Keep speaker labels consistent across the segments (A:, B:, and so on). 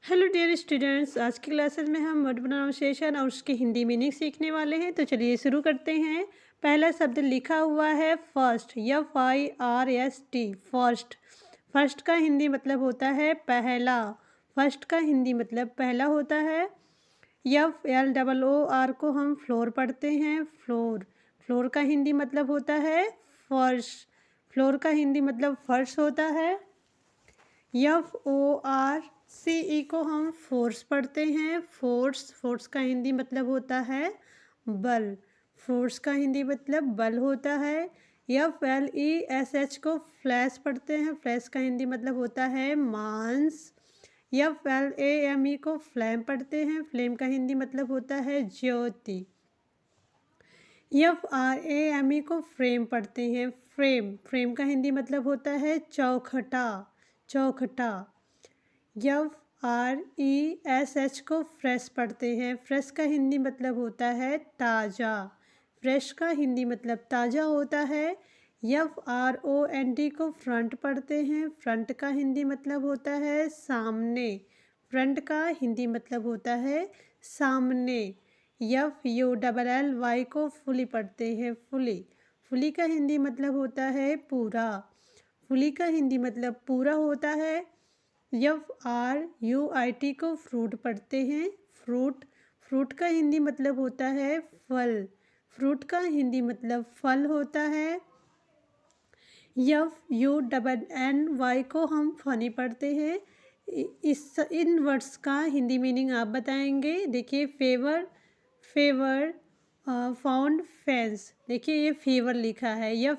A: Hello dear students, आज की classes में हम वर्ड प्रोनाउंसिएशन और उसकी हिंदी मीनिंग सीखने वाले हैं। तो चलिए शुरू करते हैं। पहला शब्द लिखा हुआ है फर्स्ट, FIRST, फर्स्ट। फर्स्ट का हिंदी मतलब होता है पहला। फर्स्ट का हिंदी मतलब पहला होता है। FLOOR को हम फ्लोर पढ़ते हैं, फ्लोर। फ्लोर का हिंदी मतलब होता है फर्श। फ्लोर का हिंदी मतलब फर्श होता है। FORCE को हम फोर्स पढ़ते हैं, फोर्स। फोर्स का हिंदी मतलब होता है बल। फोर्स का हिंदी मतलब बल होता है। FLESH को फ्लैश पढ़ते हैं, फ्लैश का हिंदी मतलब होता है मांस। FLAME को फ्लैम पढ़ते हैं, फ्लेम का हिंदी मतलब होता है ज्योति। FRAME को फ्रेम पढ़ते हैं, फ्रेम। फ्रेम का हिंदी मतलब होता है चौखटा, चौखटा। FRESH को फ्रेश पढ़ते हैं, फ्रेश का हिंदी मतलब होता है ताज़ा। फ्रेश का हिंदी मतलब ताज़ा होता है। FRONT को फ्रंट पढ़ते हैं, फ्रंट का हिंदी मतलब होता है सामने। फ्रंट का हिंदी मतलब होता है सामने। FULLY को फुली पढ़ते हैं, फुली। फुली का हिंदी मतलब होता है पूरा। फुली का हिंदी मतलब पूरा होता है। FRUIT को फ्रूट पढ़ते हैं, फ्रूट। फ्रूट का हिंदी मतलब होता है फल। फ्रूट का हिंदी मतलब फल होता है। FUNNY को हम फनी पढ़ते हैं। इन वर्ड्स का हिंदी मीनिंग आप बताएंगे। देखिए, फेवर, फेवर, फाउंड, फेंस। देखिए ये फीवर लिखा है,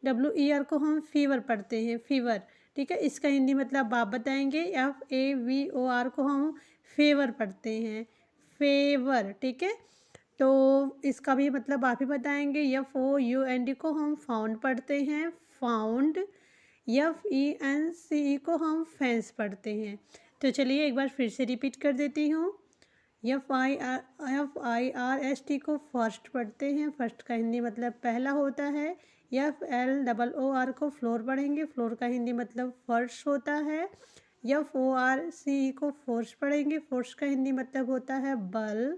A: FEWER को हम फीवर पढ़ते हैं, फीवर। ठीक है, इसका हिंदी मतलब आप बताएंगे। FAVOR को हम फेवर पढ़ते हैं, फेवर। ठीक है, तो इसका भी मतलब आप ही बताएंगे। FOUND को हम फाउंड पढ़ते हैं, फाउंड। FENCE को हम फेंस पढ़ते हैं। तो चलिए एक बार फिर से रिपीट कर देती हूँ। FIRST को फर्स्ट पढ़ते हैं, फर्स्ट का हिंदी मतलब पहला होता है। FLOOR को फ्लोर पढ़ेंगे, फ्लोर का हिंदी मतलब फर्श होता है। FORCE को फोर्स पढ़ेंगे, फोर्स का हिंदी मतलब होता है बल।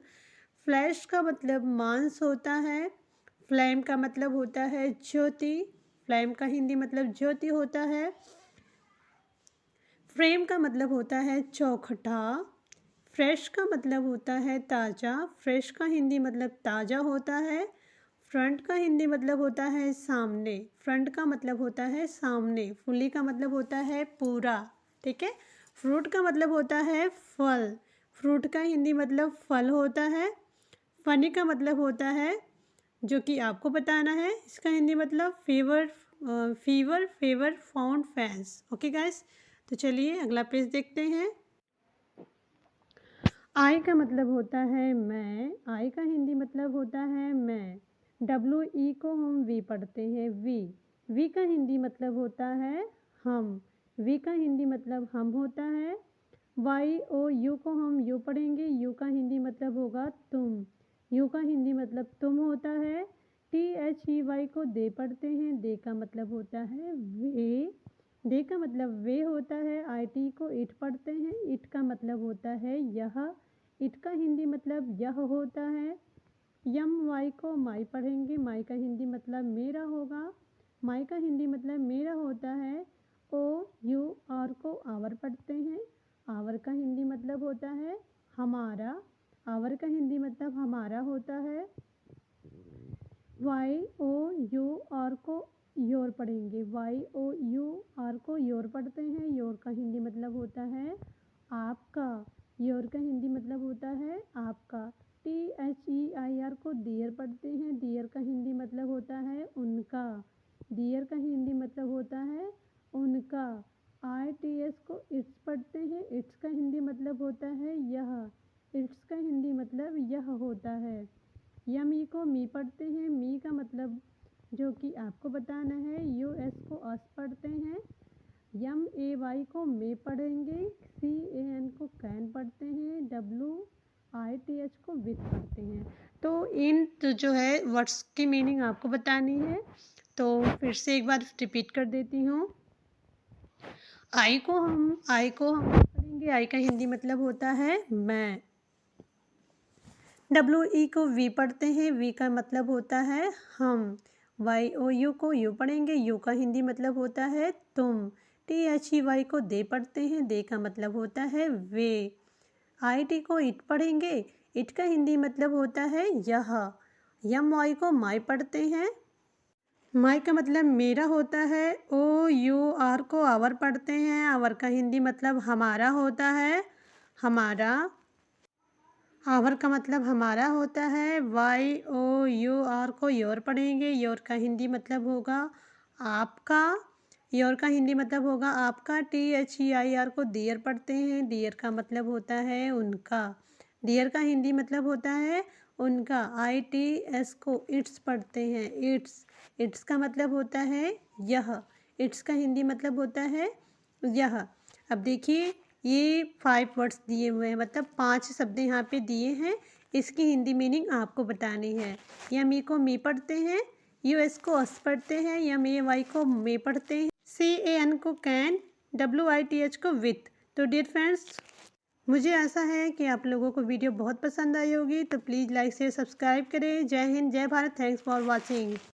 A: फ्लैश का मतलब मांस होता है। फ्लेम का मतलब होता है ज्योति, फ्लेम का हिंदी मतलब ज्योति होता है। फ्रेम का मतलब होता है चौखटा। फ्रेश का मतलब होता है ताज़ा, फ्रेश का हिंदी मतलब ताज़ा होता है। फ्रंट का हिंदी मतलब होता है सामने, फ्रंट का मतलब होता है सामने। फुली का मतलब होता है पूरा। ठीक है, फ्रूट का मतलब होता है फल, फ्रूट का हिंदी मतलब फल होता है। फनी का मतलब होता है जो कि आपको बताना है, इसका हिंदी मतलब fever, fever, favour, found, fans. Okay guys, तो चलिए अगला पेज देखते हैं। आई का मतलब होता है मैं, आई का हिंदी मतलब होता है मैं। WE को हम वी पढ़ते हैं, वी। वी का हिंदी मतलब होता है हम, वी का हिंदी मतलब हम होता है। YOU को हम यू पढ़ेंगे, यू का हिंदी मतलब होगा तुम, यू का हिंदी मतलब तुम होता है। THEY को दे पढ़ते हैं, दे का मतलब होता है वे, दे का मतलब वे होता है। IT को इट पढ़ते हैं, इट का मतलब होता है यह, इट का हिंदी मतलब यह होता है। MY को माई पढ़ेंगे, माई का हिंदी मतलब मेरा होगा, माई का हिंदी मतलब मेरा होता है। OUR को आवर पढ़ते हैं, आवर का हिंदी मतलब होता है हमारा, आवर का हिंदी मतलब हमारा होता है। YOUR को योर पढ़ेंगे, YOUR को योर पढ़ते हैं, योर का हिंदी मतलब होता है आपका, योर का हिंदी मतलब होता है आपका। THEIR को डियर पढ़ते हैं, डियर का हिंदी मतलब होता है उनका, डियर का हिंदी मतलब होता है उनका। ITS को इट्स पढ़ते हैं, इट्स का हिंदी मतलब होता है यह, इट्स का हिंदी मतलब यह होता है। YME को मी पढ़ते हैं, मी का मतलब जो कि आपको बताना है। US को अस पढ़ते हैं। MAY को मे पढ़ेंगे, CAN को कैन पढ़ते हैं, WITH को विथ पढ़ते हैं। तो इन तो जो है वर्ड्स की मीनिंग आपको बतानी है, तो फिर से एक बार रिपीट कर देती हूँ। आई को हम पढ़ेंगे आई का हिंदी मतलब होता है मैं। डब्ल्यू ई को वी पढ़ते हैं, वी का मतलब होता है हम। वाई ओ यू को यू पढ़ेंगे, यू का हिंदी मतलब होता है तुम। टी एच ई वाई को दे पढ़ते हैं, दे का मतलब होता है वे। आई टी को इट पढ़ेंगे, इट का हिंदी मतलब होता है यह। यम वाई को माई पढ़ते हैं, माई का मतलब मेरा होता है। ओ यू आर को आवर पढ़ते हैं, आवर का हिंदी मतलब हमारा होता है हमारा। आवर का मतलब हमारा होता है। वाई ओ यू आर को योर पढ़ेंगे, योर का हिंदी मतलब होगा आपका। योर का हिंदी मतलब होगा आपका। T H E I R को डियर पढ़ते हैं, डियर का मतलब होता है उनका। डियर का हिंदी मतलब होता है उनका। आई टी एस को इट्स पढ़ते हैं, इट्स। इट्स का मतलब होता है यह, इट्स का हिंदी मतलब होता है यह। अब देखिए ये 5 वर्ड्स दिए हुए हैं, मतलब 5 शब्द यहाँ पे दिए हैं। इसकी हिंदी मीनिंग आपको बतानी है। यम ई को मी पढ़ते हैं, यू एस को अस पढ़ते हैं, यम ए वाई को मे पढ़ते हैं, सी ए एन को can, W I T H को विथ। तो डियर फ्रेंड्स, मुझे आशा है कि आप लोगों को वीडियो बहुत पसंद आई होगी। तो प्लीज़ लाइक शेयर सब्सक्राइब करें। जय हिंद, जय भारत। Thanks for watching.